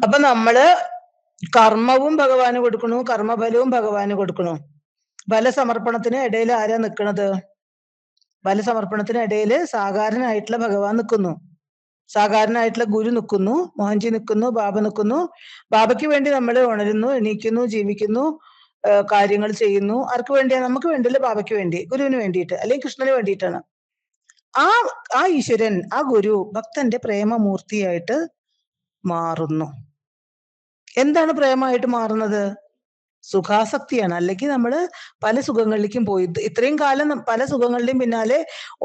അപ്പൊ നമ്മള് കർമ്മവും ഭഗവാന് കൊടുക്കണു, കർമ്മഫലവും ഭഗവാന് കൊടുക്കണു. ബലസമർപ്പണത്തിന് ഇടയിൽ ആരാ നിൽക്കണത്? ബലസമർപ്പണത്തിന് ഇടയിൽ സാകാരനായിട്ടുള്ള ഭഗവാൻ നിൽക്കുന്നു, സാകാരനായിട്ടുള്ള ഗുരു നിൽക്കുന്നു, മോഹൻജി നിൽക്കുന്നു, ബാബ നിൽക്കുന്നു. ബാബയ്ക്ക് വേണ്ടി നമ്മൾ ഉണരുന്നു, എണീക്കുന്നു, ജീവിക്കുന്നു, കാര്യങ്ങൾ ചെയ്യുന്നു. ആർക്ക് വേണ്ടിയാ? നമുക്ക് വേണ്ടിയല്ല, ബാബയ്ക്ക് വേണ്ടി, ഗുരുവിന് വേണ്ടിയിട്ട്, അല്ലെങ്കിൽ കൃഷ്ണന് വേണ്ടിയിട്ടാണ്. ആ ആ ഈശ്വരൻ, ആ ഗുരു ഭക്തന്റെ പ്രേമമൂർത്തിയായിട്ട് മാറുന്നു. എന്താണ് പ്രേമമായിട്ട് മാറുന്നത്? സുഖാസക്തിയാണ്. അല്ലെങ്കിൽ നമ്മൾ പല സുഖങ്ങളിലേക്കും പോയി, ഇത്രയും കാലം പല സുഖങ്ങളുടെയും പിന്നാലെ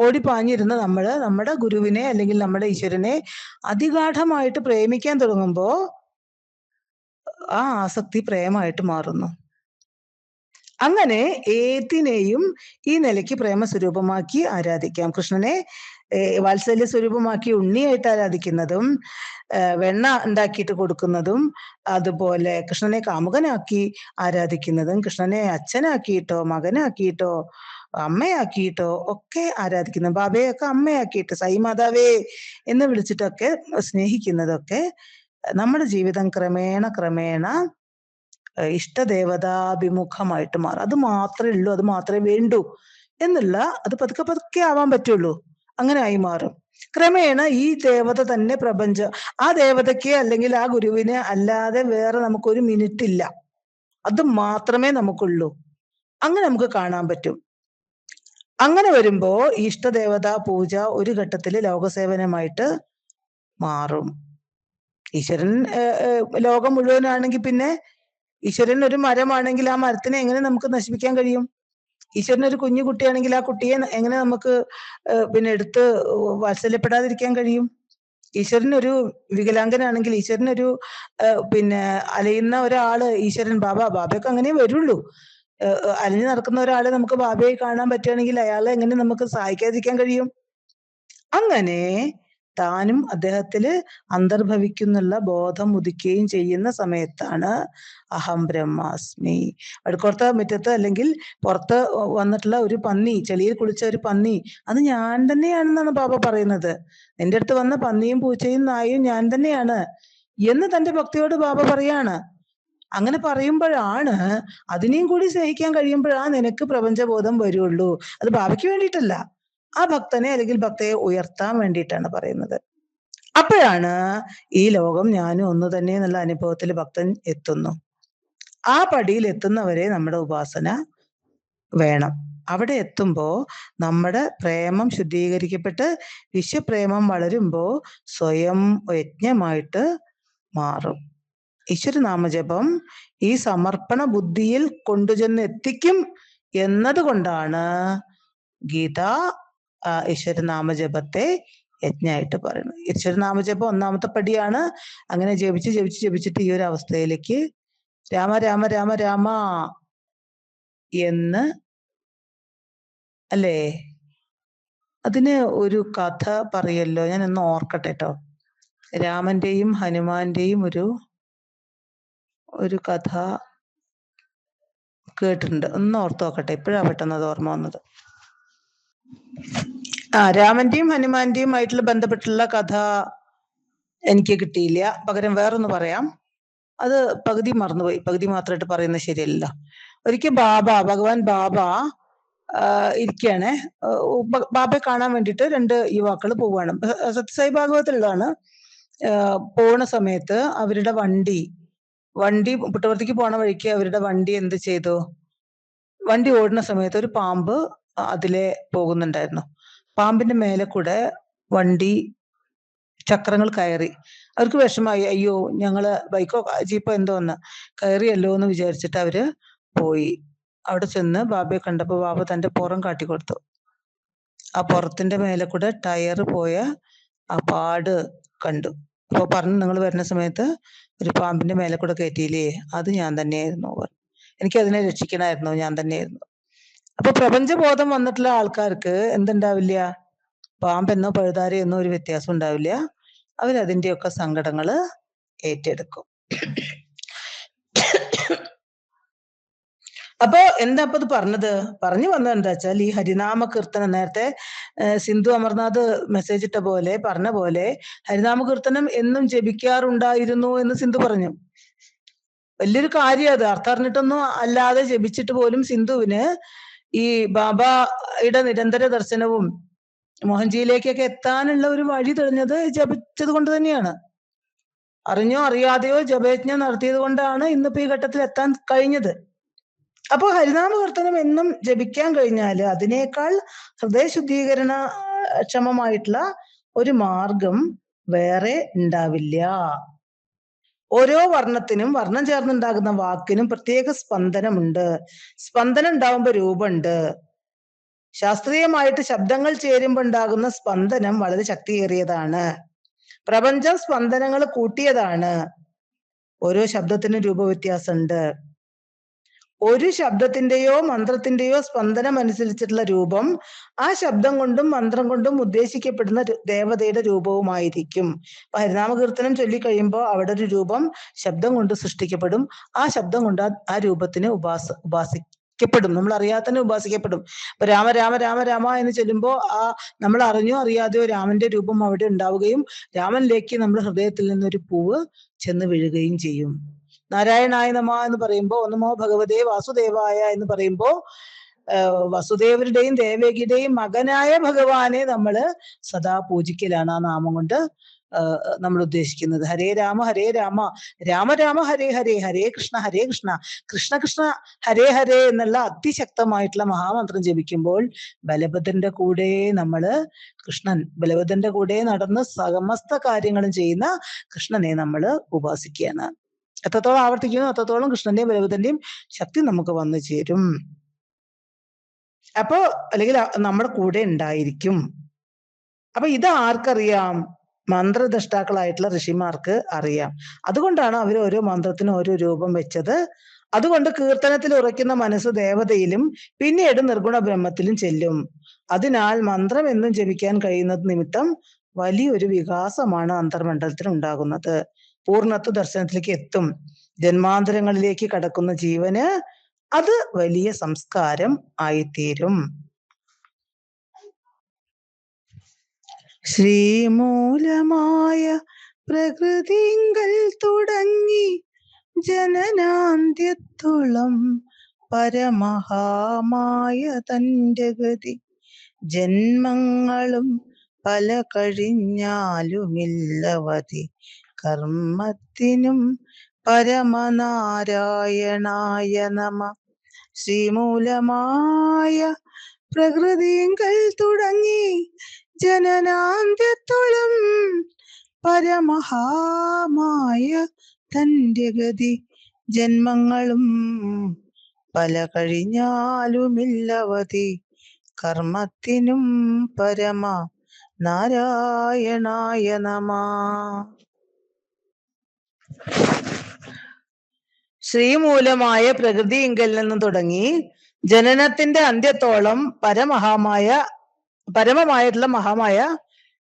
ഓടിപ്പാഞ്ഞിരുന്ന നമ്മള് നമ്മുടെ ഗുരുവിനെ അല്ലെങ്കിൽ നമ്മുടെ ഈശ്വരനെ അതിഗാഠമായിട്ട് പ്രേമിക്കാൻ തുടങ്ങുമ്പോ ആ ആസക്തി പ്രേമമായിട്ട് മാറുന്നു. അങ്ങനെ ഏതിനെയും ഈ നിലയ്ക്ക് പ്രേമസ്വരൂപമാക്കി ആരാധിക്കാം. കൃഷ്ണനെ വാത്സല്യ സ്വരൂപമാക്കി ഉണ്ണിയായിട്ട് ആരാധിക്കുന്നതും, വെണ്ണ ഉണ്ടാക്കിയിട്ട് കൊടുക്കുന്നതും, അതുപോലെ കൃഷ്ണനെ കാമുകനാക്കി ആരാധിക്കുന്നതും, കൃഷ്ണനെ അച്ഛനാക്കിയിട്ടോ മകനാക്കിയിട്ടോ അമ്മയാക്കിയിട്ടോ ഒക്കെ ആരാധിക്കുന്നു. ബാബയൊക്കെ അമ്മയാക്കിയിട്ട് സൈ മാതാവേ എന്ന് വിളിച്ചിട്ടൊക്കെ സ്നേഹിക്കുന്നതൊക്കെ നമ്മുടെ ജീവിതം ക്രമേണ ക്രമേണ ഇഷ്ടദേവതാഭിമുഖമായിട്ട് മാറും. അത് മാത്രമേ ഉള്ളൂ, അത് മാത്രമേ വേണ്ടൂ എന്നുള്ള, അത് പതുക്കെ പതുക്കെ ആവാൻ പറ്റുള്ളൂ. അങ്ങനെ ആയി മാറും. ക്രമേണ ഈ ദേവത തന്നെ പ്രപഞ്ചം. ആ ദേവതയ്ക്ക് അല്ലെങ്കിൽ ആ ഗുരുവിനെ അല്ലാതെ വേറെ നമുക്കൊരു മിനിറ്റ് ഇല്ല, അത് മാത്രമേ നമുക്കുള്ളൂ. അങ്ങനെ നമുക്ക് കാണാൻ പറ്റും. അങ്ങനെ വരുമ്പോ ഇഷ്ടദേവതാ പൂജ ഒരു ഘട്ടത്തിൽ ലോകസേവനമായിട്ട് മാറും. ഈശ്വരൻ ലോകം മുഴുവനാണെങ്കിൽ പിന്നെ ഈശ്വരൻ ഒരു മരമാണെങ്കിൽ ആ മരത്തിനെ എങ്ങനെ നമുക്ക് നശിപ്പിക്കാൻ കഴിയും? ഈശ്വരൻ ഒരു കുഞ്ഞു കുട്ടിയാണെങ്കിൽ ആ കുട്ടിയെ എങ്ങനെ നമുക്ക് പിന്നെ എടുത്ത് വാത്സല്യപ്പെടാതിരിക്കാൻ കഴിയും? ഈശ്വരൻ ഒരു വികലാംഗനാണെങ്കിൽ, ഈശ്വരൻ ഒരു പിന്നെ അലയുന്ന ഒരാള്, ഈശ്വരൻ ബാബയൊക്കെ അങ്ങനെ വരുള്ളൂ. അലഞ്ഞു നടക്കുന്ന ഒരാളെ നമുക്ക് ബാബയെ കാണാൻ പറ്റുകയാണെങ്കിൽ അയാളെ എങ്ങനെ നമുക്ക് സഹായിക്കാതിരിക്കാൻ കഴിയും? അങ്ങനെ താനും അദ്ദേഹത്തില് അന്തർഭവിക്കുന്നുള്ള ബോധം ഉദിക്കുകയും ചെയ്യുന്ന സമയത്താണ് അഹം ബ്രഹ്മാസ്മി. വടക്കോർത്ത മുറ്റത്ത് അല്ലെങ്കിൽ പുറത്ത് വന്നിട്ടുള്ള ഒരു പന്നി, ചെളിയിൽ കുളിച്ച ഒരു പന്നി, അത് ഞാൻ തന്നെയാണെന്നാണ് ബാബ പറയുന്നത്. നിന്റെ അടുത്ത് വന്ന പന്നിയും പൂച്ചയും നായും ഞാൻ തന്നെയാണ് എന്ന് തന്റെ ഭക്തിയോട് ബാബ പറയാണ്. അങ്ങനെ പറയുമ്പോഴാണ്, അതിനെയും കൂടി സ്നേഹിക്കാൻ കഴിയുമ്പോഴാണ് നിനക്ക് പ്രപഞ്ചബോധം വരുള്ളൂ. അത് ബാബയ്ക്ക് വേണ്ടിയിട്ടല്ല, ആ ഭക്തനെ അല്ലെങ്കിൽ ഭക്തയെ ഉയർത്താൻ വേണ്ടിയിട്ടാണ് പറയുന്നത്. അപ്പോഴാണ് ഈ ലോകം ഞാനും ഒന്ന് തന്നെ എന്നുള്ള അനുഭവത്തിൽ ഭക്തൻ എത്തുന്നു. ആ പടിയിൽ എത്തുന്നവരെ നമ്മുടെ ഉപാസന വേണം. അവിടെ എത്തുമ്പോ നമ്മുടെ പ്രേമം ശുദ്ധീകരിക്കപ്പെട്ട് വിശ്വപ്രേമം വളരുമ്പോ സ്വയം യജ്ഞമായിട്ട് മാറും. ഈശ്വരനാമജപം ഈ സമർപ്പണ ബുദ്ധിയിൽ കൊണ്ടുചെന്ന് എത്തിക്കും എന്നതുകൊണ്ടാണ് ഗീത ഈശ്വരനാമജപത്തെ യജ്ഞമായിട്ട് പറയുന്നത്. ഈശ്വരനാമജപം ഒന്നാമത്തെ പടിയാണ്. അങ്ങനെ ജപിച്ച് ജപിച്ച് ജപിച്ചിട്ട് ഈ ഒരു അവസ്ഥയിലേക്ക് രാമ രാമ രാമ രാമ എന്ന്, അല്ലേ? അതിന് ഒരു കഥ പറയല്ലോ, ഞാൻ ഒന്ന് ഓർക്കട്ടെ കേട്ടോ. രാമന്റെയും ഹനുമാന്റെയും ഒരു കഥ കേട്ടിട്ടുണ്ട്, ഒന്ന് ഓർത്ത് നോക്കട്ടെ. ഇപ്പോഴാ പെട്ടെന്ന് അത് ഓർമ്മ വന്നത്. രാമന്റെയും ഹനുമാന്റെയും ആയിട്ടുള്ള ബന്ധപ്പെട്ടുള്ള കഥ എനിക്ക് കിട്ടിയില്ല. പകരം വേറൊന്ന് പറയാം. അത് പകുതി മറന്നുപോയി, പകുതി മാത്രമായിട്ട് പറയുന്നത് ശരിയല്ല. ഒരിക്കൽ ഭഗവാൻ ബാബ ഇരിക്കുകയാണ്. ബാബയെ കാണാൻ വേണ്ടിയിട്ട് രണ്ട് യുവാക്കൾ പോവുകയാണ്. സത്യസായി ഭാഗവതത്തിലുള്ളതാണ്. പോണ സമയത്ത് അവരുടെ വണ്ടി പുട്ടപർത്തിക്ക് പോണ വഴിക്ക് അവരുടെ വണ്ടി എന്ത് ചെയ്തു? വണ്ടി ഓടുന്ന സമയത്ത് ഒരു പാമ്പ് അതിലെ പോകുന്നുണ്ടായിരുന്നു. പാമ്പിന്റെ മേലെ കൂടെ വണ്ടി ചക്രങ്ങൾ കയറി. അവർക്ക് വിഷമായി. അയ്യോ, ഞങ്ങള് ബൈക്കോ ജീപ്പോ എന്തോ ഒന്ന് കയറിയല്ലോ എന്ന് വിചാരിച്ചിട്ട് അവര് പോയി. അവിടെ ചെന്ന് ബാബയെ കണ്ടപ്പോ ബാബ തന്റെ പുറം കാട്ടിക്കൊടുത്തു. ആ പുറത്തിന്റെ മേലെ കൂടെ ടയർ പോയ ആ പാട് കണ്ടു. അപ്പൊ പറഞ്ഞു, നിങ്ങൾ വരുന്ന സമയത്ത് ഒരു പാമ്പിന്റെ മേലെ കൂടെ കയറ്റിയില്ലേ, അത് ഞാൻ തന്നെയായിരുന്നു. എനിക്ക് അതിനെ രക്ഷിക്കണമായിരുന്നു, ഞാൻ തന്നെയായിരുന്നു. അപ്പൊ പ്രപഞ്ചബോധം വന്നിട്ടുള്ള ആൾക്കാർക്ക് എന്തുണ്ടാവില്ല? പാമ്പെന്നോ പഴുതാരയെന്നോ ഒരു വ്യത്യാസം ഉണ്ടാവില്ല. അവരതിൻ്റെയൊക്കെ സങ്കടങ്ങള് ഏറ്റെടുക്കും. അപ്പൊ എന്താ ഇത് പറഞ്ഞു വന്നത് എന്താ വെച്ചാൽ, ഈ ഹരിനാമ കീർത്തനം നേരത്തെ സിന്ധു അമർനാഥ് മെസ്സേജ് ഇട്ട പോലെ പറഞ്ഞ പോലെ ഹരിനാമകീർത്തനം എന്നും ജപിക്കാറുണ്ടായിരുന്നു എന്ന് സിന്ധു പറഞ്ഞു. വലിയൊരു കാര്യം അത്. അർത്ഥം അറിഞ്ഞിട്ടൊന്നും അല്ലാതെ ജപിച്ചിട്ട് പോലും സിന്ധുവിന് ഈ ബാബയുടെ നിരന്തര ദർശനവും മോഹൻജിയിലേക്കൊക്കെ എത്താനുള്ള ഒരു വഴി തെളിഞ്ഞത് ജപിച്ചത് കൊണ്ട് തന്നെയാണ്. അറിഞ്ഞോ അറിയാതെയോ ജപയജ്ഞം നടത്തിയത് കൊണ്ടാണ് ഇന്നിപ്പോ ഈ ഘട്ടത്തിൽ എത്താൻ കഴിഞ്ഞത്. അപ്പൊ ഹരിനാമകീർത്തനം എന്നും ജപിക്കാൻ കഴിഞ്ഞാല് അതിനേക്കാൾ ഹൃദയശുദ്ധീകരണ ക്ഷമമായിട്ടുള്ള ഒരു മാർഗം വേറെ ഉണ്ടാവില്ല. ഓരോ വർണ്ണത്തിനും വർണ്ണം ചേർന്നുണ്ടാകുന്ന വാക്കിനും പ്രത്യേക സ്പന്ദനമുണ്ട്. സ്പന്ദനം ഉണ്ടാവുമ്പോ രൂപമുണ്ട്. ശാസ്ത്രീയമായിട്ട് ശബ്ദങ്ങൾ ചേരുമ്പോൾ ഉണ്ടാകുന്ന സ്പന്ദനം വളരെ ശക്തിയേറിയതാണ്. പ്രപഞ്ചം സ്പന്ദനങ്ങൾ കൂട്ടിയതാണ്. ഓരോ ശബ്ദത്തിനും രൂപവ്യത്യാസമുണ്ട്. ഒരു ശബ്ദത്തിന്റെയോ മന്ത്രത്തിന്റെയോ സ്പന്ദനം അനുസരിച്ചിട്ടുള്ള രൂപം ആ ശബ്ദം കൊണ്ടും മന്ത്രം കൊണ്ടും ഉദ്ദേശിക്കപ്പെടുന്ന ദേവതയുടെ രൂപവുമായിരിക്കും. അപ്പൊ ഹരിനാമകീർത്തനം ചൊല്ലിക്കഴിയുമ്പോൾ അവിടെ ഒരു രൂപം ശബ്ദം കൊണ്ട് സൃഷ്ടിക്കപ്പെടും. ആ ശബ്ദം കൊണ്ട് ആ രൂപത്തിന് ഉപാസിക്കപ്പെടും. നമ്മൾ അറിയാതെ ഉപാസിക്കപ്പെടും. ഇപ്പൊ രാമ രാമ രാമ രാമ എന്ന് ചൊല്ലുമ്പോൾ ആ നമ്മൾ അറിഞ്ഞോ അറിയാതെയോ രാമന്റെ രൂപം അവിടെ ഉണ്ടാവുകയും രാമനിലേക്ക് നമ്മൾ ഹൃദയത്തിൽ നിന്നൊരു പൂവ് ചെന്ന് വീഴുകയും ചെയ്യും. നാരായണായ നമ എന്ന് പറയുമ്പോ നമോ ഭഗവതേ വാസുദേവായ എന്ന് പറയുമ്പോ വസുദേവരുടെയും ദേവകിയുടെയും മകനായ ഭഗവാനെ നമ്മള് സദാ പൂജിക്കലാണ് ആ നാമം കൊണ്ട് നമ്മൾ ഉദ്ദേശിക്കുന്നത്. ഹരേ രാമ രാമ രാമ ഹരേ ഹരേ, ഹരേ കൃഷ്ണ കൃഷ്ണ കൃഷ്ണ ഹരേ ഹരേ എന്നുള്ള അതിശക്തമായിട്ടുള്ള മഹാമന്ത്രം ജപിക്കുമ്പോൾ ബലഭദ്രന്റെ കൂടെ നമ്മള് ബലഭദ്രന്റെ കൂടെ നടന്ന് സമസ്ത കാര്യങ്ങളും ചെയ്യുന്ന കൃഷ്ണനെ നമ്മള് ഉപാസിക്കുകയാണ്. എത്രത്തോളം ആവർത്തിക്കുന്നു അത്രത്തോളം കൃഷ്ണന്റെയും ബലഭദ്രന്റെയും ശക്തി നമുക്ക് വന്നു ചേരും. അപ്പോ അല്ലെങ്കിൽ നമ്മുടെ കൂടെ ഉണ്ടായിരിക്കും. അപ്പൊ ഇത് ആർക്കറിയാം? മന്ത്രദ്രഷ്ടാക്കളായിട്ടുള്ള ഋഷിമാർക്ക് അറിയാം. അതുകൊണ്ടാണ് അവർ ഓരോ മന്ത്രത്തിനും ഓരോ രൂപം വെച്ചത്. അതുകൊണ്ട് കീർത്തനത്തിൽ ഉറയ്ക്കുന്ന മനസ്സ് ദേവതയിലും പിന്നീട് നിർഗുണ ബ്രഹ്മത്തിലും ചെല്ലും. അതിനാൽ മന്ത്രം എന്നും ജപിക്കാൻ കഴിയുന്നത് നിമിത്തം വലിയൊരു വികാസമാണ് അന്തർമണ്ഡലത്തിൽ ഉണ്ടാകുന്നത്. പൂർണ്ണത്വ ദർശനത്തിലേക്ക് എത്തും. ജന്മാന്തരങ്ങളിലേക്ക് കടക്കുന്ന ജീവന് അത് വലിയ സംസ്കാരം ആയിത്തീരും. ശ്രീമൂലമായ പ്രകൃതിങ്കൽ തുടങ്ങി ജനനാന്ത്യത്തോളം പരമഹാമായ തന്റെ ഗതി ജന്മങ്ങളും പല കഴിഞ്ഞാലുമില്ലവതി കർമ്മത്തിനും പരമനാരായണായ നമ. ശ്രീമൂലമായ പ്രകൃതിങ്കൽ തുടങ്ങി ജനനാന്ത്യത്തോളം പരമഹാമായ തന്റെ ഗതി ജന്മങ്ങളും പല കഴിഞ്ഞാലുമില്ലവതി കർമ്മത്തിനും പരമ നാരായണായ നമ. ശ്രീമൂലമായ പ്രകൃതിയിങ്കൽ നിന്നും തുടങ്ങി ജനനത്തിന്റെ അന്ത്യത്തോളം പരമമായിട്ടുള്ള മഹാമായ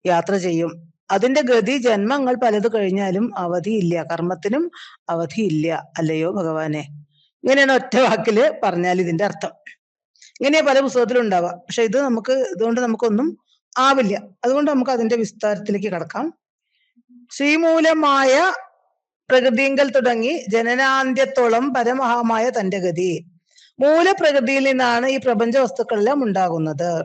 യാത്ര ചെയ്യും. അതിന്റെ ഗതി ജന്മങ്ങൾ പലത് കഴിഞ്ഞാലും അവധിയില്ല, കർമ്മത്തിനും അവധിയില്ല. അല്ലയോ ഭഗവാനെ? ഇങ്ങനെയാണ് ഒറ്റ വാക്കില് പറഞ്ഞാൽ ഇതിന്റെ അർത്ഥം. ഇങ്ങനെ പല പുസ്തകത്തിലും ഉണ്ടാവാം. പക്ഷെ ഇതുകൊണ്ട് നമുക്കൊന്നും ആവില്ല. അതുകൊണ്ട് നമുക്ക് അതിന്റെ വിസ്താരത്തിലേക്ക് കടക്കാം. ശ്രീമൂലമായ പ്രകൃതിങ്കൽ തുടങ്ങി ജനനാന്ത്യത്തോളം പരമഹാമായ തന്റെ ഗതി. മൂലപ്രകൃതിയിൽ നിന്നാണ് ഈ പ്രപഞ്ച വസ്തുക്കളെല്ലാം ഉണ്ടാകുന്നത്.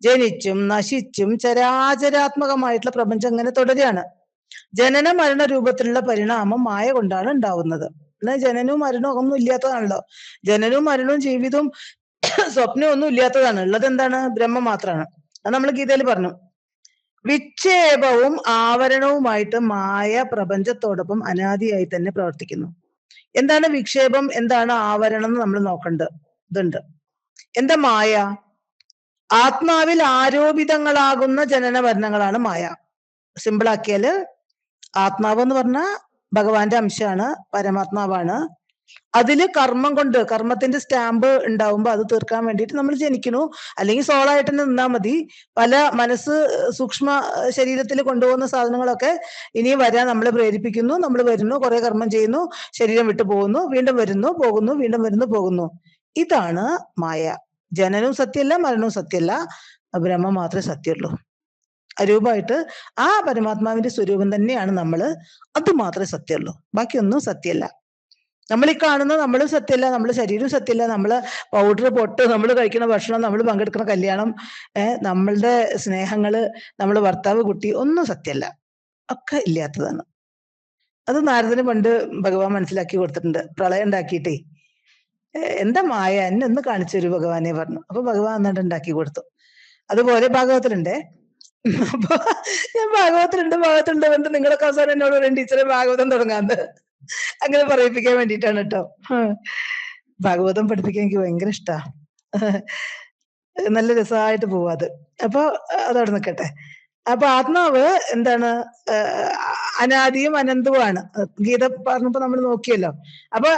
ജനിച്ചും നശിച്ചും ചരാചരാത്മകമായിട്ടുള്ള പ്രപഞ്ചം അങ്ങനെ തുടരുകയാണ്. ജനന മരണ രൂപത്തിലുള്ള പരിണാമം മായ കൊണ്ടാണ് ഉണ്ടാവുന്നത്. എന്നാൽ ജനനവും മരണവും ഒന്നും ഇല്ലാത്തതാണല്ലോ. ജനനവും മരണവും ജീവിതവും സ്വപ്നവും ഒന്നും ഇല്ലാത്തതാണ്. ഉള്ളത് എന്താണ്? ബ്രഹ്മം മാത്രമാണ്. അത് നമ്മൾ ഗീതയിൽ പറഞ്ഞു. വിക്ഷേപവും ആവരണവുമായിട്ട് മായ പ്രപഞ്ചത്തോടൊപ്പം അനാദിയായി തന്നെ പ്രവർത്തിക്കുന്നു. എന്താണ് വിക്ഷേപം, എന്താണ് ആവരണം എന്ന് നമ്മൾ നോക്കേണ്ടതുണ്ട്. എന്താ മായ? ആത്മാവിൽ ആരോപിതങ്ങളാകുന്ന ജനന മരണങ്ങളാണ് മായ. സിമ്പിളാക്കിയാല് ആത്മാവ് എന്ന് പറഞ്ഞാൽ ഭഗവാന്റെ അംശമാണ്, പരമാത്മാവാണ്. അതില് കർമ്മം കൊണ്ട്, കർമ്മത്തിന്റെ സ്റ്റാമ്പ് ഉണ്ടാവുമ്പോ അത് തീർക്കാൻ വേണ്ടിയിട്ട് നമ്മൾ ജനിക്കണു. അല്ലെങ്കിൽ സോളായിട്ട് തന്നെ നിന്നാൽ മതി. പല മനസ്സ് സൂക്ഷ്മ ശരീരത്തിൽ കൊണ്ടുപോകുന്ന സാധനങ്ങളൊക്കെ ഇനിയും വരാൻ നമ്മളെ പ്രേരിപ്പിക്കുന്നു. നമ്മൾ വരുന്നു, കുറെ കർമ്മം ചെയ്യുന്നു, ശരീരം വിട്ടു പോകുന്നു, വീണ്ടും വരുന്നു, പോകുന്നു, വീണ്ടും വരുന്നു, പോകുന്നു. ഇതാണ് മായ. ജനനവും സത്യമല്ല, മരണവും സത്യമല്ല. ബ്രഹ്മം മാത്രമേ സത്യമുള്ളൂ. അരൂപമായിട്ട് ആ പരമാത്മാവിന്റെ സ്വരൂപം തന്നെയാണ് നമ്മള്. അത് മാത്രമേ സത്യമുള്ളൂ. ബാക്കിയൊന്നും സത്യമല്ല. നമ്മൾ ഈ കാണുന്ന നമ്മളും സത്യമല്ല, നമ്മുടെ ശരീരവും സത്യമല്ല, നമ്മള് പൗഡർ പൊട്ട്, നമ്മൾ കഴിക്കുന്ന ഭക്ഷണം, നമ്മൾ പങ്കെടുക്കുന്ന കല്യാണം, നമ്മളുടെ സ്നേഹങ്ങള്, നമ്മള് ഭർത്താവ് കുട്ടി ഒന്നും സത്യമല്ല. ഒക്കെ ഇല്ലാത്തതാണ്. അത് നാരദന് പണ്ട് ഭഗവാൻ മനസ്സിലാക്കി കൊടുത്തിട്ടുണ്ട്. പ്രളയം ഉണ്ടാക്കിയിട്ടേ, എന്താ മായ, എന്നെ ഒന്ന് കാണിച്ചു തരൂ ഭഗവാനെ പറഞ്ഞു. അപ്പൊ ഭഗവാൻ എന്നിട്ട് ഉണ്ടാക്കി കൊടുത്തു. അതുപോലെ ഭാഗവതത്തിലുണ്ടേ. അപ്പൊ ഞാൻ ഭാഗവതത്തിലുണ്ട് പറഞ്ഞിട്ട് നിങ്ങളൊക്കെ അവസാനം എന്നോട് പറയും ടീച്ചറെ ഭാഗവതം തുടങ്ങാന്ന്. അങ്ങനെ പറയിപ്പിക്കാൻ വേണ്ടിയിട്ടാണ് കേട്ടോ. ഭാഗവതം പഠിപ്പിക്കാൻ എനിക്ക് ഭയങ്കര ഇഷ്ടാ. നല്ല രസമായിട്ട് പോവും അത്. അപ്പൊ അതവിടെ നിൽക്കട്ടെ. അപ്പൊ ആത്മാവ് എന്താണ്? അനാദിയും അനന്തവുമാണ്. ഗീത പറഞ്ഞപ്പോ നമ്മൾ നോക്കിയല്ലോ. അപ്പൊ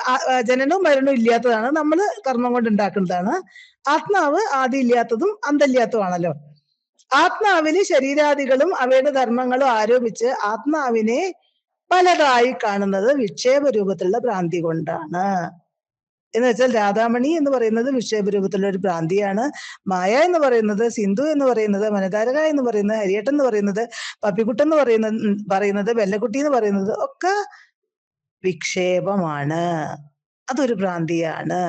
ജനനവും മരണവും ഇല്ലാത്തതാണ്, നമ്മൾ കർമ്മം കൊണ്ട് ഉണ്ടാക്കുന്നതാണ്. ആത്മാവ് ആദി ഇല്ലാത്തതും അന്തമില്ലാത്തതുമാണല്ലോ. ആത്മാവിന് ശരീരാദികളും അവയുടെ ധർമ്മങ്ങളും ആരോപിച്ച് ആത്മാവിനെ പലതായി കാണുന്നത് വിക്ഷേപ രൂപത്തിലുള്ള ഭ്രാന്തി കൊണ്ടാണ്. എന്ന് വെച്ചാൽ രാധാമണി എന്ന് പറയുന്നത് വിക്ഷേപ രൂപത്തിലുള്ള ഒരു ഭ്രാന്തിയാണ്. മായ എന്ന് പറയുന്നത്, സിന്ധു എന്ന് പറയുന്നത്, മനതാരക എന്ന് പറയുന്നത്, ഹരിയേട്ടൻ എന്ന് പറയുന്നത്, പപ്പിക്കുട്ടൻ എന്ന് പറയുന്നത്, വെല്ലക്കുട്ടി എന്ന് പറയുന്നത് ഒക്കെ വിക്ഷേപമാണ്. അതൊരു ഭ്രാന്തിയാണ്.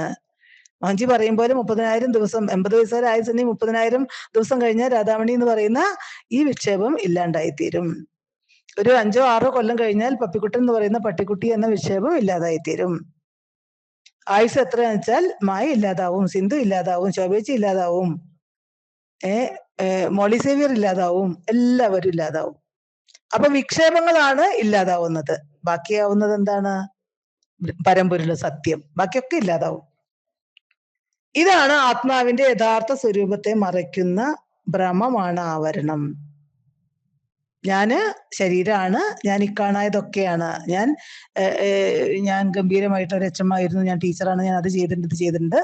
മോഹൻജി പറയും പോലെ 30,000 ദിവസം, 80 വയസ്സുവരെ ആയുസിന് 30,000 ദിവസം കഴിഞ്ഞാൽ രാധാമണി എന്ന് പറയുന്ന ഈ വിക്ഷേപം ഇല്ലാണ്ടായിത്തീരും. ഒരു 5 or 6 കൊല്ലം കഴിഞ്ഞാൽ പപ്പിക്കുട്ടൻ എന്ന് പറയുന്ന പട്ടിക്കുട്ടി എന്ന വിക്ഷേപം ഇല്ലാതായിത്തീരും. ആയുസ് എത്രയാന്ന് വെച്ചാൽ മായ ഇല്ലാതാവും, സിന്ധു ഇല്ലാതാവും, ശോഭേച്ചി ഇല്ലാതാവും, മോളി സേവിയർ ഇല്ലാതാവും, എല്ലാവരും ഇല്ലാതാവും. അപ്പൊ വിക്ഷേപങ്ങളാണ് ഇല്ലാതാവുന്നത്. ബാക്കിയാവുന്നത് എന്താണ്? പരമ്പൊരുള് സത്യം. ബാക്കിയൊക്കെ ഇല്ലാതാവും. ഇതാണ് ആത്മാവിന്റെ യഥാർത്ഥ സ്വരൂപത്തെ മറയ്ക്കുന്ന ഭ്രമമാണ് ആവരണം. ഞാന് ശരീരമാണ്, ഞാൻ ഇക്കാണായതൊക്കെയാണ്, ഞാൻ ഗംഭീരമായിട്ട് ഒരു HM ആയിരുന്നു, ഞാൻ ടീച്ചറാണ്, ഞാൻ അത് ചെയ്തിട്ടുണ്ട്, ഇത് ചെയ്തിട്ടുണ്ട്,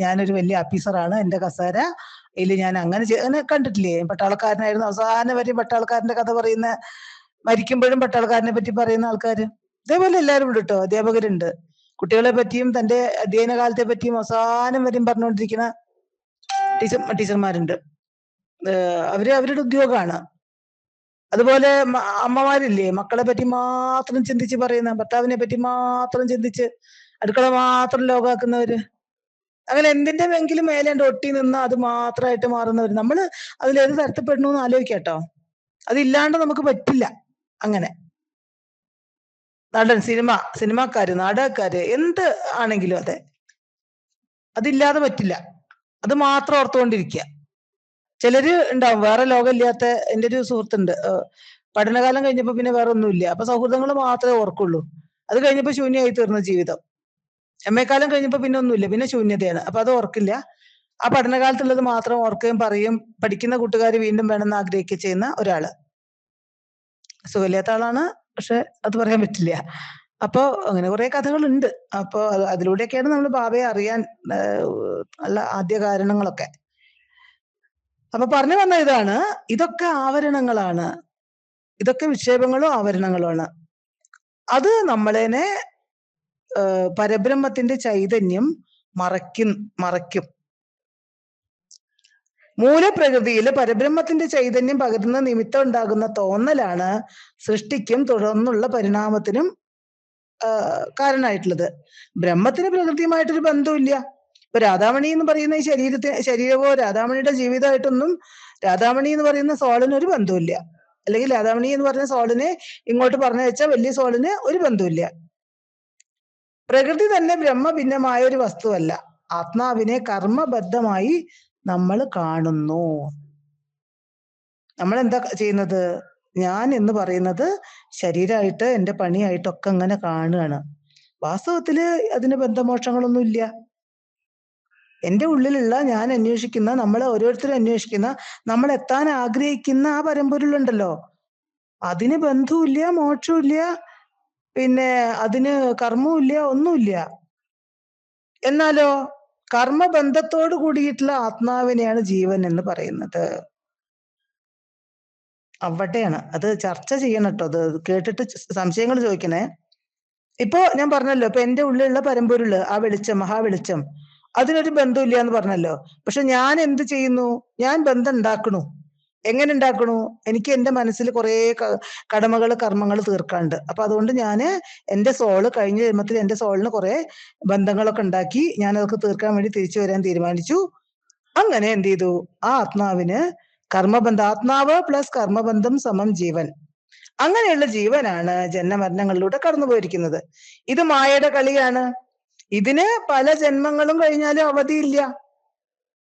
ഞാനൊരു വലിയ ഓഫീസറാണ്, എന്റെ കസേര ഇതിൽ ഞാൻ അങ്ങനെ കണ്ടിട്ടില്ലേ? പട്ടാളക്കാരനായിരുന്നു, അവസാനം വരെ പട്ടാളക്കാരന്റെ കഥ പറയുന്ന, മരിക്കുമ്പോഴും പട്ടാളക്കാരനെ പറ്റി പറയുന്ന ആൾക്കാര്. ഇതേപോലെ എല്ലാവരും ഉണ്ട് കേട്ടോ. അധ്യാപകരുണ്ട്, കുട്ടികളെ പറ്റിയും തന്റെ അധ്യയന കാലത്തെ പറ്റിയും അവസാനം വരെയും പറഞ്ഞുകൊണ്ടിരിക്കുന്ന ടീച്ചർമാരുണ്ട്. അവരുടെ ഉദ്യോഗമാണ്. അതുപോലെ അമ്മമാരില്ലേ, മക്കളെ പറ്റി മാത്രം ചിന്തിച്ച് പറയുന്ന, ഭർത്താവിനെ പറ്റി മാത്രം ചിന്തിച്ച് അടുക്കള മാത്രം ലോകാക്കുന്നവര്. അങ്ങനെ എന്തിന്റെങ്കിലും മേലേണ്ട് ഒട്ടി നിന്ന് അത് മാത്രമായിട്ട് മാറുന്നവര്. നമ്മള് അതിലേത് തരത്തിൽപ്പെടണു എന്ന് ആലോചിക്കാട്ടോ. അതില്ലാണ്ട് നമുക്ക് പറ്റില്ല. അങ്ങനെ നടൻ, സിനിമാക്കാര്, നാടകക്കാര്, എന്ത് ആണെങ്കിലും അതെ, അതില്ലാതെ പറ്റില്ല. അത് മാത്രം ഓർത്തുകൊണ്ടിരിക്കുക. ചിലര് ഉണ്ടാവും വേറെ ലോകമില്ലാത്ത. എൻ്റെ ഒരു സുഹൃത്തുണ്ട്, പഠനകാലം കഴിഞ്ഞപ്പോ പിന്നെ വേറെ ഒന്നുമില്ല. അപ്പൊ സൗഹൃദങ്ങൾ മാത്രമേ ഓർക്കുള്ളൂ. അത് കഴിഞ്ഞപ്പോ ശൂന്യമായി തീർന്ന ജീവിതം. MA കാലം കഴിഞ്ഞപ്പോ പിന്നെ ഒന്നുമില്ല, പിന്നെ ശൂന്യതയാണ്. അപ്പൊ അത് ഓർക്കില്ല. ആ പഠനകാലത്തുള്ളത് മാത്രം ഓർക്കുകയും പറയും. പഠിക്കുന്ന കൂട്ടുകാർ വീണ്ടും വേണമെന്ന് ആഗ്രഹിക്കുകയും ചെയ്യുന്ന ഒരാള്. സുഖമില്ലാത്ത ആളാണ്, പക്ഷെ അത് പറയാൻ പറ്റില്ല. അപ്പോ അങ്ങനെ കുറെ കഥകളുണ്ട്. അപ്പോ അതിലൂടെയൊക്കെയാണ് നമ്മൾ ബാബയെ അറിയാൻ ഉള്ള ആദ്യ കാരണങ്ങളൊക്കെ. അപ്പൊ പറഞ്ഞു വന്ന ഇതാണ്, ഇതൊക്കെ ആവരണങ്ങളാണ്, ഇതൊക്കെ വിക്ഷേപങ്ങളും ആവരണങ്ങളുമാണ്. അത് നമ്മളേനെ പരബ്രഹ്മത്തിന്റെ ചൈതന്യം മറയ്ക്കും. മൂലപ്രകൃതിയില് പരബ്രഹ്മത്തിന്റെ ചൈതന്യം പകരുന്ന നിമിത്തം ഉണ്ടാകുന്ന തോന്നലാണ് സൃഷ്ടിക്കും തുടർന്നുള്ള പരിണാമത്തിനും കാരണമായിട്ടുള്ളത്. ബ്രഹ്മത്തിന് പ്രകൃതിയുമായിട്ടൊരു ബന്ധമില്ല. ഇപ്പൊ രാധാമണി എന്ന് പറയുന്ന ഈ ശരീരമോ രാധാമണിയുടെ ജീവിതമായിട്ടൊന്നും രാധാമണി എന്ന് പറയുന്ന സോളിന് ഒരു ബന്ധമില്ല. അല്ലെങ്കിൽ രാധാമണി എന്ന് പറഞ്ഞ സോളിനെ ഇങ്ങോട്ട് പറഞ്ഞു വെച്ചാൽ വലിയ സോളിന് ഒരു ബന്ധമില്ല. പ്രകൃതി തന്നെ ബ്രഹ്മ ഭിന്നമായ ഒരു വസ്തുവല്ല. ആത്മാവിനെ കർമ്മബദ്ധമായി നമ്മൾ കാണുന്നു. നമ്മൾ എന്താ ചെയ്യുന്നത്? ഞാൻ എന്ന് പറയുന്നത് ശരീരമായിട്ട് എന്റെ പണിയായിട്ടൊക്കെ അങ്ങനെ കാണുകയാണ്. വാസ്തവത്തില് അതിന് ബന്ധമോക്ഷങ്ങളൊന്നും ഇല്ല. എന്റെ ഉള്ളിലുള്ള ഞാൻ അന്വേഷിക്കുന്ന, നമ്മൾ ഓരോരുത്തരും അന്വേഷിക്കുന്ന, നമ്മൾ എത്താൻ ആഗ്രഹിക്കുന്ന ആ പരമ്പൊരുളുണ്ടല്ലോ, അതിന് ബന്ധവുമില്ല, മോക്ഷമില്ല, പിന്നെ അതിന് കർമ്മവുമില്ല, ഒന്നുമില്ല. എന്നാലോ കർമ്മബന്ധത്തോട് കൂടിയിട്ടുള്ള ആത്മാവിനെയാണ് ജീവൻ എന്ന് പറയുന്നത്. അവിടെയാണ് അത് ചർച്ച ചെയ്യണം കേട്ടോ. അത് കേട്ടിട്ട് സംശയങ്ങൾ ചോദിക്കണേ. ഇപ്പൊ ഞാൻ പറഞ്ഞല്ലോ, ഇപ്പൊ എന്റെ ഉള്ളിലുള്ള പരമ്പൊരുള്, ആ വെളിച്ചം, മഹാവെളിച്ചം, അതിനൊരു ബന്ധമില്ല എന്ന് പറഞ്ഞല്ലോ. പക്ഷെ ഞാൻ എന്ത് ചെയ്യുന്നു? ഞാൻ ബന്ധം ഉണ്ടാക്കണു. എങ്ങനെ ഉണ്ടാക്കണു? എനിക്ക് എന്റെ മനസ്സിൽ കുറെ കടമകൾ കർമ്മങ്ങൾ തീർക്കാണ്ട്. അപ്പൊ അതുകൊണ്ട് ഞാൻ എന്റെ സോള് കഴിഞ്ഞ ജന്മത്തിൽ എന്റെ സോളിന് കുറെ ബന്ധങ്ങളൊക്കെ ഉണ്ടാക്കി ഞാൻ അതൊക്കെ തീർക്കാൻ വേണ്ടി തിരിച്ചു വരാൻ തീരുമാനിച്ചു. അങ്ങനെ എന്ത് ചെയ്തു? ആ ആത്മാവിന് കർമ്മബന്ധം, ആത്മാവ് പ്ലസ് കർമ്മബന്ധം സമം ജീവൻ. അങ്ങനെയുള്ള ജീവനാണ് ജന്മമരണങ്ങളിലൂടെ കടന്നു പോയിരിക്കുന്നത്. ഇത് മായയുടെ കളിയാണ്. ഇതിന് പല ജന്മങ്ങളും കഴിഞ്ഞാലും അവധിയില്ല.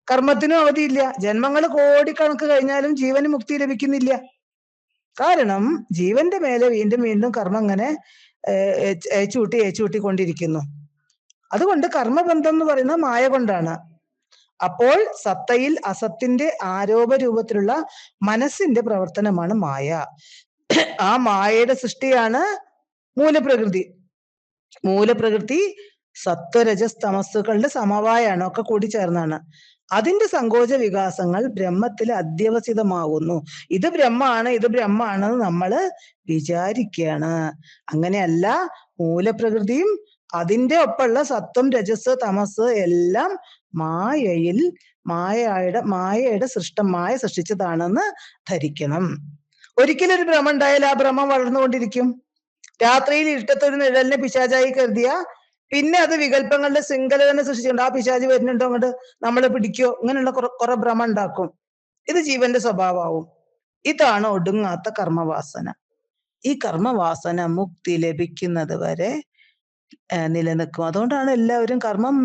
കർമ്മത്തിനും അവധിയില്ല. ജന്മങ്ങൾ കോടിക്കണക്ക് കഴിഞ്ഞാലും ജീവന് മുക്തി ലഭിക്കുന്നില്ല. കാരണം ജീവന്റെ മേലെ വീണ്ടും വീണ്ടും കർമ്മം ഇങ്ങനെ ഏച്ചൂട്ടി കൊണ്ടിരിക്കുന്നു. അതുകൊണ്ട് കർമ്മബന്ധം എന്ന് പറയുന്നത് മായ കൊണ്ടാണ്. അപ്പോൾ സത്തയിൽ അസത്തിന്റെ ആരോപ രൂപത്തിലുള്ള മനസ്സിന്റെ പ്രവർത്തനമാണ് മായ. ആ മായയുടെ സൃഷ്ടിയാണ് മൂലപ്രകൃതി. മൂലപ്രകൃതി സത്വരജസ് തമസ്സുകളുടെ സമവായാണ്, ഒക്കെ കൂടി ചേർന്നാണ്. അതിന്റെ സങ്കോച വികാസങ്ങൾ ബ്രഹ്മത്തിൽ അധ്യവസിതമാകുന്നു. ഇത് ബ്രഹ്മാണ്, ഇത് ബ്രഹ്മാണെന്ന് നമ്മൾ വിചാരിക്കുകയാണ്. അങ്ങനെയല്ല. മൂലപ്രകൃതിയും അതിന്റെ ഒപ്പമുള്ള സത്വം രജസ് തമസ് എല്ലാം മായയുടെ സൃഷ്ടം, മായ സൃഷ്ടിച്ചതാണെന്ന് ധരിക്കണം. ഒരിക്കലും ഒരു ഭ്രമം ഉണ്ടായാൽ ആ ഭ്രമം വളർന്നുകൊണ്ടിരിക്കും. രാത്രിയിൽ ഇരുട്ടത്തൊരു നിഴലിനെ പിശാചായി കരുതിയ പിന്നെ അത് വികല്പങ്ങളുടെ ശൃംഖല തന്നെ സൃഷ്ടിച്ചിട്ടുണ്ട്. ആ പിശാച് വരുന്നുണ്ടോ അങ്ങോട്ട് നമ്മളെ പിടിക്കോ, ഇങ്ങനെയുള്ള കുറെ ഭ്രമം ഉണ്ടാക്കും. ഇത് ജീവന്റെ സ്വഭാവമാവും. ഇതാണ് ഒടുങ്ങാത്ത കർമ്മവാസന. ഈ കർമ്മവാസന മുക്തി ലഭിക്കുന്നത് വരെ നിലനിൽക്കും. അതുകൊണ്ടാണ് എല്ലാവരും കർമ്മം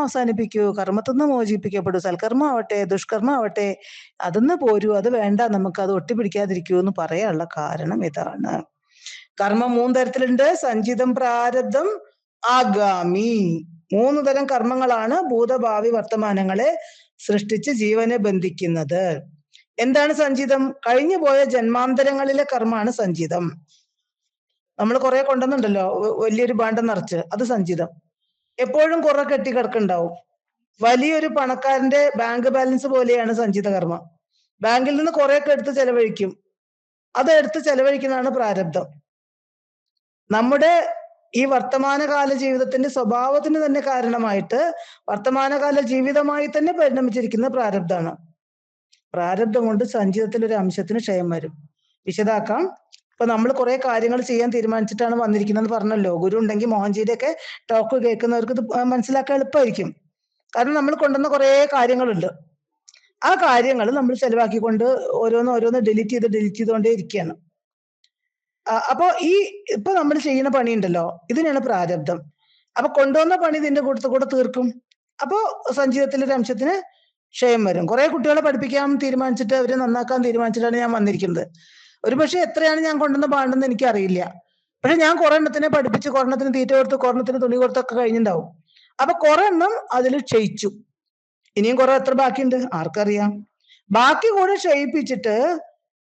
അവസാനിപ്പിക്കൂ, കർമ്മത്തിൽ നിന്ന് മോചിപ്പിക്കപ്പെടൂ, സൽക്കർമ്മം ആവട്ടെ ദുഷ്കർമ്മം ആവട്ടെ അതിന്ന് പോരൂ, അത് വേണ്ട, നമുക്ക് അത് ഒട്ടിപ്പിടിക്കാതിരിക്കൂ എന്ന് പറയാനുള്ള കാരണം ഇതാണ്. കർമ്മം 3 തരത്തിലുണ്ട്. സഞ്ചിതം, പ്രാരബ്ധം, ആഗാമി. 3 തരം കർമ്മങ്ങളാണ് ഭൂതഭാവി വർത്തമാനങ്ങളെ സൃഷ്ടിച്ച് ജീവനെ ബന്ധിക്കുന്നത്. എന്താണ് സഞ്ചിതം? കഴിഞ്ഞു പോയ ജന്മാന്തരങ്ങളിലെ കർമ്മമാണ് സഞ്ചിതം. നമ്മൾ കുറെ കൊണ്ടുവന്നുണ്ടല്ലോ വലിയൊരു ഭാണ്ഡം നിറച്ച്, അത് സഞ്ചിതം. എപ്പോഴും കുറെ കെട്ടിക്കിടക്കുണ്ടാവും. വലിയൊരു പണക്കാരന്റെ ബാങ്ക് ബാലൻസ് പോലെയാണ് സഞ്ചിത കർമ്മം. ബാങ്കിൽ നിന്ന് കുറെയൊക്കെ എടുത്ത് ചെലവഴിക്കും. അത് എടുത്ത് ചെലവഴിക്കുന്നതാണ് പ്രാരബ്ധം. നമ്മുടെ ഈ വർത്തമാനകാല ജീവിതത്തിന്റെ സ്വഭാവത്തിന് തന്നെ കാരണമായിട്ട് വർത്തമാനകാല ജീവിതമായി തന്നെ പരിണമിച്ചിരിക്കുന്ന പ്രാരബ്ധമാണ്. പ്രാരബ്ധം കൊണ്ട് സഞ്ചിതത്തിൽ ഒരു അംശത്തിന് ക്ഷയം വരും. വിശദാക്കാം. ഇപ്പൊ നമ്മൾ കുറെ കാര്യങ്ങൾ ചെയ്യാൻ തീരുമാനിച്ചിട്ടാണ് വന്നിരിക്കുന്നത് പറഞ്ഞല്ലോ. ഗുരു ഉണ്ടെങ്കിൽ മോഹൻജിയുടെ ഒക്കെ ടോക്ക് കേൾക്കുന്നവർക്ക് ഇത് മനസ്സിലാക്കാൻ എളുപ്പമായിരിക്കും. കാരണം നമ്മൾ കൊണ്ടുവന്ന കുറെ കാര്യങ്ങളുണ്ട്. ആ കാര്യങ്ങൾ നമ്മൾ ചെലവാക്കിക്കൊണ്ട് ഓരോന്ന് ഡിലീറ്റ് ചെയ്തുകൊണ്ടേ ഇരിക്കുകയാണ്. അപ്പൊ ഇപ്പൊ നമ്മൾ ചെയ്യുന്ന പണി ഉണ്ടല്ലോ, ഇതിനാണ് പ്രാരബ്ധം. അപ്പൊ കൊണ്ടുവന്ന പണി ഇതിന്റെ കൂടെ തീർക്കും. അപ്പോ സഞ്ചിതത്തിലൊരു അംശത്തിന് ക്ഷയം വരും. കുറെ കുട്ടികളെ പഠിപ്പിക്കാൻ തീരുമാനിച്ചിട്ട് അവരെ നന്നാക്കാൻ തീരുമാനിച്ചിട്ടാണ് ഞാൻ വന്നിരിക്കുന്നത്. ഒരുപക്ഷെ എത്രയാണ് ഞാൻ കൊണ്ടുവന്ന പാണ്ടെന്ന് എനിക്കറിയില്ല. പക്ഷെ ഞാൻ കുറെ എണ്ണത്തിനെ പഠിപ്പിച്ച് കൊറെണ്ണത്തിന് തീറ്റ കൊടുത്ത് കൊറെണ്ണത്തിന് തുണി കൊടുത്തൊക്കെ കഴിഞ്ഞിട്ടുണ്ടാവും. അപ്പൊ കുറെ എണ്ണം അതിൽ ക്ഷയിച്ചു. ഇനിയും കുറെ എത്ര ബാക്കിയുണ്ട് ആർക്കറിയാം. ബാക്കി കൂടെ ക്ഷയിപ്പിച്ചിട്ട്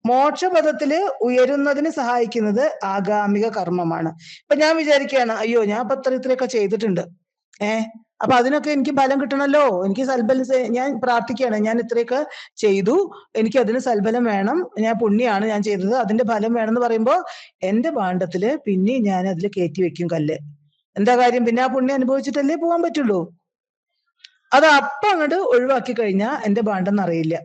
മോക്ഷപഥത്തില് ഉയരുന്നതിന് സഹായിക്കുന്നത് ആഗാമിക കർമ്മമാണ്. ഇപ്പൊ ഞാൻ വിചാരിക്കുകയാണ്, അയ്യോ ഞാൻ ഇപ്പൊ ഇത്രയൊക്കെ ചെയ്തിട്ടുണ്ട്, അപ്പൊ അതിനൊക്കെ എനിക്ക് ഫലം കിട്ടണല്ലോ, എനിക്ക് സൽബലം, ഞാൻ പ്രാർത്ഥിക്കുകയാണ്, ഞാൻ ഇത്രയൊക്കെ ചെയ്തു, എനിക്ക് അതിന് സൽബലം വേണം, ഞാൻ പുണ്യാണ് ഞാൻ ചെയ്തത്, അതിന്റെ ഫലം വേണം എന്ന് പറയുമ്പോ എന്റെ ഭാണ്ഡത്തില് പിന്നെ ഞാൻ അതിൽ കയറ്റി വെക്കും കല്ല്. എന്താ കാര്യം? പിന്നെ ആ പുണ്യം അനുഭവിച്ചിട്ടല്ലേ പോകാൻ പറ്റുള്ളൂ. അത് അപ്പം അങ്ങോട്ട് ഒഴിവാക്കി കഴിഞ്ഞാൽ എന്റെ ഭാണ്ഡം നിറയില്ല.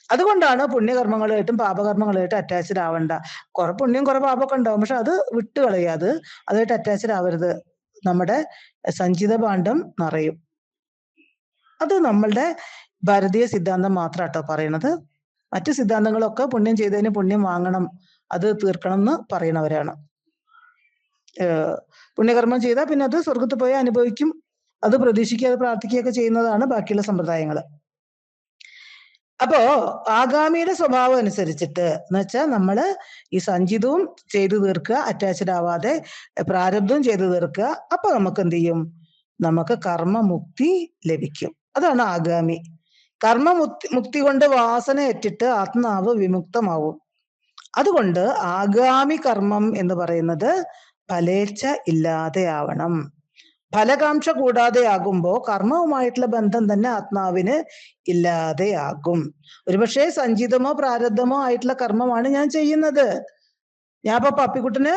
അതുകൊണ്ടാണ് പുണ്യകർമ്മങ്ങളായിട്ടും പാപകർമ്മങ്ങളായിട്ടും അറ്റാച്ച്ഡ് ആവണ്ട. കുറെ പുണ്യം കുറെ പാപമൊക്കെ ഉണ്ടാവും, പക്ഷെ അത് വിട്ട് കളയാതെ അതായിട്ട് അറ്റാച്ച്ഡ് ആവരുത്. നമ്മുടെ സഞ്ചിത ഭാണ്ഡം നിറയും. അത് നമ്മളുടെ ഭാരതീയ സിദ്ധാന്തം മാത്രാട്ടോ പറയണത്. മറ്റു സിദ്ധാന്തങ്ങളൊക്കെ പുണ്യം ചെയ്തതിന് പുണ്യം വാങ്ങണം, അത് തീർക്കണം എന്ന് പറയണവരാണ്. പുണ്യകർമ്മം ചെയ്താൽ പിന്നെ അത് സ്വർഗത്ത് പോയി അനുഭവിക്കും, അത് പ്രതീക്ഷിക്കുക, അത് പ്രാർത്ഥിക്കുകയൊക്കെ ചെയ്യുന്നതാണ് ബാക്കിയുള്ള സമ്പ്രദായങ്ങൾ. അപ്പോ ആഗാമിയുടെ സ്വഭാവം അനുസരിച്ചിട്ട് എന്ന് വെച്ചാൽ നമ്മള് ഈ സഞ്ചിതവും ചെയ്തു തീർക്കുക, അറ്റാച്ച്ഡ് ആവാതെ പ്രാരബ്ധവും ചെയ്തു തീർക്കുക. അപ്പൊ നമുക്ക് എന്ത് ചെയ്യും? നമുക്ക് കർമ്മമുക്തി ലഭിക്കും. അതാണ് ആഗാമി. മുക്തി കൊണ്ട് വാസന ഏറ്റിട്ട് ആത്മാവ് വിമുക്തമാവും. അതുകൊണ്ട് ആഗാമി കർമ്മം എന്ന് പറയുന്നത് ഫലേച്ഛ ഇല്ലാതെ ആവണം. ഫലകാംക്ഷ കൂടാതെ ആകുമ്പോ കർമ്മവുമായിട്ടുള്ള ബന്ധം തന്നെ ആത്മാവിന് ഇല്ലാതെയാകും. ഒരുപക്ഷെ സഞ്ചിതമോ പ്രാരബ്ധമോ ആയിട്ടുള്ള കർമ്മമാണ് ഞാൻ ചെയ്യുന്നത്. ഞാൻ ഇപ്പൊ പപ്പിക്കുട്ടന്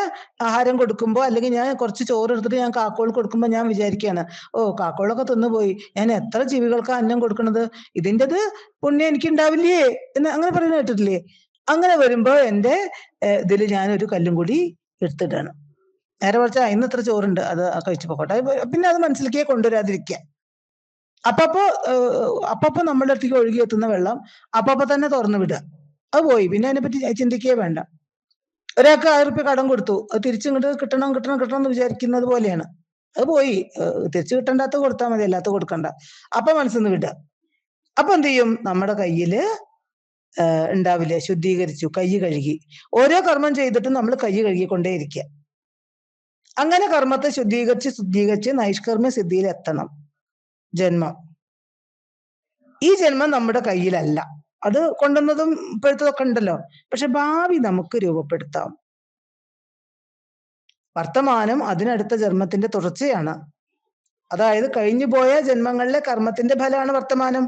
ആഹാരം കൊടുക്കുമ്പോ അല്ലെങ്കിൽ ഞാൻ കുറച്ച് ചോറ് എടുത്തിട്ട് ഞാൻ കാക്കോൾക്ക് കൊടുക്കുമ്പോ ഞാൻ വിചാരിക്കുകയാണ്, ഓ കാക്കോളൊക്കെ തിന്നുപോയി, ഞാൻ എത്ര ജീവികൾക്ക് അന്നം കൊടുക്കണത്, ഇതിൻ്റെത് പുണ്യം എനിക്ക് ഉണ്ടാവില്ലേ എന്ന് അങ്ങനെ പറയുന്നത് കേട്ടിട്ടില്ലേ? അങ്ങനെ വരുമ്പോ എന്റെ ഇതിൽ ഞാൻ ഒരു കല്ലും കൂടി എടുത്തിട്ടാണ്. നേരെ മറിച്ച് ഇന്ന് ഇത്ര ചോറുണ്ട്, അത് കഴിച്ചു പോക്കോട്ടെ. പിന്നെ അത് മനസ്സിലേക്കേ കൊണ്ടുവരാതിരിക്കുക. അപ്പപ്പോ അപ്പപ്പോ നമ്മുടെ അടുത്തേക്ക് ഒഴുകി എത്തുന്ന വെള്ളം അപ്പപ്പോ തന്നെ തുറന്നു വിടുക. അത് പോയി, പിന്നെ അതിനെപ്പറ്റി ചിന്തിക്കുകയേ വേണ്ട. ഒരാൾക്ക് 1000 റുപ്യ കടം കൊടുത്തു, അത് തിരിച്ചിങ്ങോട്ട് കിട്ടണം കിട്ടണം കിട്ടണം എന്ന് വിചാരിക്കുന്നത് പോലെയാണ്. അത് പോയി, തിരിച്ചു കിട്ടണ്ടാത്ത കൊടുത്താൽ മതി, അല്ലാത്ത കൊടുക്കണ്ട. അപ്പൊ മനസ്സിന്ന് വിടുക. അപ്പൊ എന്ത് ചെയ്യും? നമ്മുടെ കയ്യില് ഉണ്ടാവില്ലേ, ശുദ്ധീകരിച്ചു, കൈ കഴുകി. ഓരോ കർമ്മം ചെയ്തിട്ടും നമ്മൾ കൈ കഴുകിക്കൊണ്ടേയിരിക്കുക. അങ്ങനെ കർമ്മത്തെ ശുദ്ധീകരിച്ച് ശുദ്ധീകരിച്ച് നൈഷ്കർമ്മ്യ സിദ്ധിയിൽ എത്തണം. ജന്മം, ഈ ജന്മം നമ്മുടെ കയ്യിലല്ല. അത് കൊണ്ടുവന്നതും ഇപ്പോഴത്തതൊക്കെ ഉണ്ടല്ലോ. പക്ഷെ ഭാവി നമുക്ക് രൂപപ്പെടുത്താം. വർത്തമാനം അതിനടുത്ത ജന്മത്തിന്റെ തുടർച്ചയാണ്. അതായത് കഴിഞ്ഞുപോയ ജന്മങ്ങളിലെ കർമ്മത്തിന്റെ ഫലമാണ് വർത്തമാനം.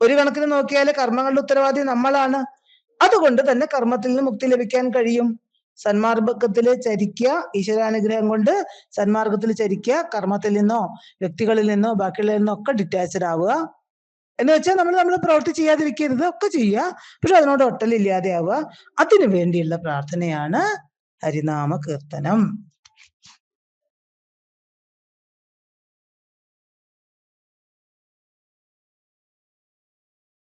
ഒരു കണക്കിന് നോക്കിയാൽ കർമ്മങ്ങളുടെ ഉത്തരവാദി നമ്മളാണ്. അതുകൊണ്ട് തന്നെ കർമ്മത്തിൽ നിന്ന് മുക്തി ലഭിക്കാൻ കഴിയും. സന്മാർഗത്തിൽ ചരിക്കുക, ഈശ്വരാനുഗ്രഹം കൊണ്ട് സന്മാർഗത്തിൽ ചരിക്കുക, കർമ്മത്തിൽ നിന്നോ വ്യക്തികളിൽ നിന്നോ ബാക്കിയുള്ളതിൽ നിന്നോ ഒക്കെ ഡിറ്റാച്ച്ഡ് ആവുക. എന്ന് വെച്ചാൽ നമ്മൾ പ്രവൃത്തി ചെയ്യാതിരിക്കരുത്, ഒക്കെ ചെയ്യുക, പക്ഷെ അതിനോട് ഒട്ടലില്ലാതെ ആവുക. അതിനു വേണ്ടിയുള്ള പ്രാർത്ഥനയാണ് ഹരിനാമ കീർത്തനം.